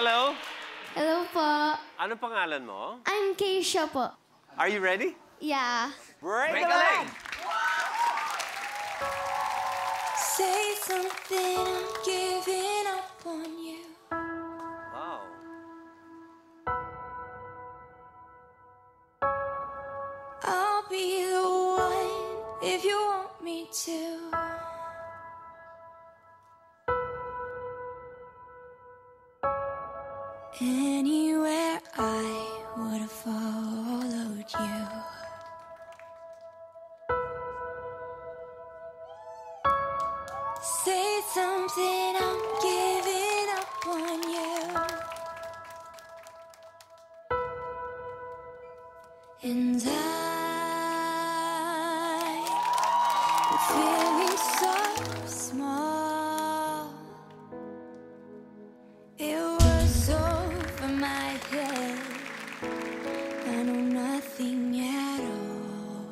Hello? Hello po. Ano pangalan mo? I'm Keisha po. Are you ready? Yeah. Break a leg! Say something, I'm giving up on you. Wow. I'll be the one if you want me to. Anywhere I would have followed you. Say something, I'm giving up on you. And I'm feeling so small. It was over my head. I know nothing at all.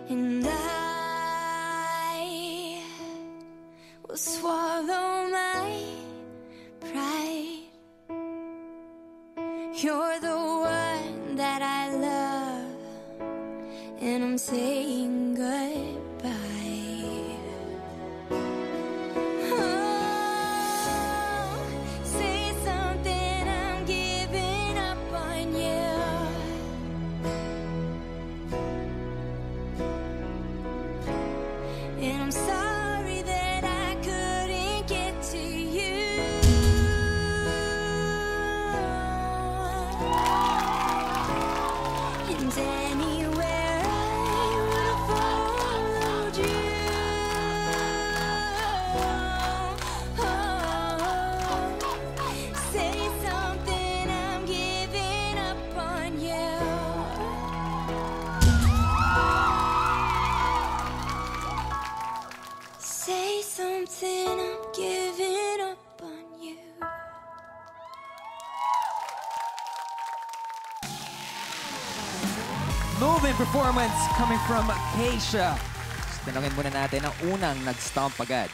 And I will swallow my pride. You're the one that I love, and I'm saying goodbye. Oh, say something, I'm giving up on you. And I'm sorry that I couldn't get to you. And anywhere I would have followed you. Say something, I'm giving up on you. Say something, I'm giving up on you. Moving performance coming from Keisha. Tanungin muna natin ang unang nag-stomp agad.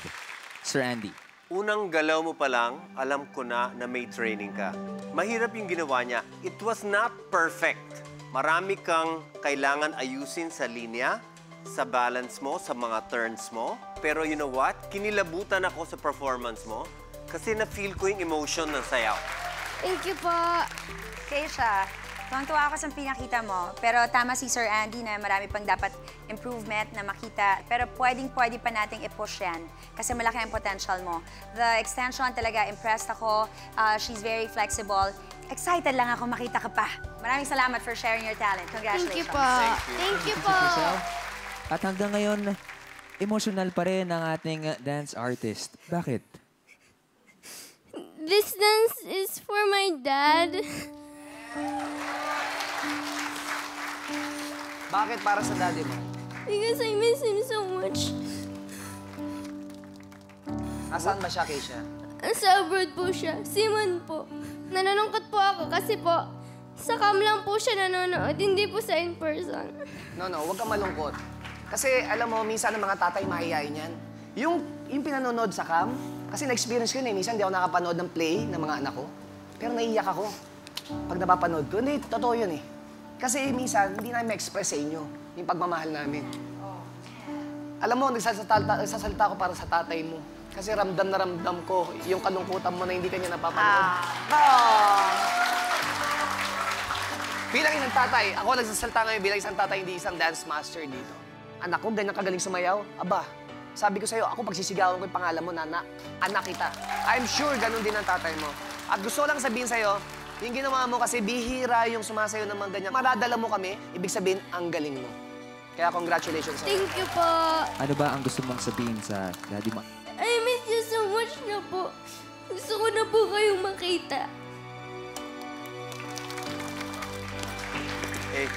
Sir Andy. Unang galaw mo pa lang, alam ko na may training ka. Mahirap yung ginawa niya. It was not perfect. Marami kang kailangan ayusin sa linya, sa balance mo, sa mga turns mo. Pero you know what? Kinilabutan ako sa performance mo kasi na-feel ko yung emotion ng sayaw. Thank you po. Keisha, tuwang-tuwa ako sa pinakita mo. Pero tama si Sir Andy na marami pang dapat improvement na makita. Pero pwedeng-pwede pa nating i-push yan kasi malaki ang potential mo. The extension talaga, impressed ako. She's very flexible. Excited lang ako makita ka pa. Maraming salamat for sharing your talent. Congratulations. Thank you po. Thank you po. At hanggang ngayon, emotional pa rin ang ating dance artist. Bakit? This dance is for my dad. Bakit para sa daddy mo? Because I miss him so much. Nasaan ba siya, Keisha? Sa abroad po siya. Simon po. Nananungkot po ako kasi po, sa cam lang po siya nanonood, hindi po sa in-person. No, huwag kang malungkot. Kasi alam mo, minsan ang mga tatay mahihayin yan. Yung pinanonood sa cam, kasi na-experience ko yun eh. Minsan hindi ako nakapanood ng play ng mga anak ko. Pero naiiyak ako pag napapanood ko. Hindi, totoo yun eh. Kasi minsan, hindi namin ma-express sa inyo yung pagmamahal namin. Alam mo, nagsasalita ako para sa tatay mo. Kasi ramdam na ramdam ko yung kalungkutan mo na hindi kanya napapanood. Bilang isang tatay, ako nagsasalita ngayon bilang isang tatay, hindi isang dance master dito. Anak ko, ganyan kagaling sumayaw. Aba, sabi ko sa'yo, ako pagsisigawan ko yung pangalan mo, Nana. Anak kita. I'm sure ganun din ang tatay mo. At gusto ko lang sabihin sa'yo, yung ginawa mo kasi bihira yung sumasayo ng mga ganyan. Madadala mo kami, ibig sabihin, ang galing mo. Kaya congratulations sa'yo. Thank you po. Ano ba ang gusto mong sabihin sa daddy mo? I miss you so much na po. Gusto ko na po kayong makita. Eh,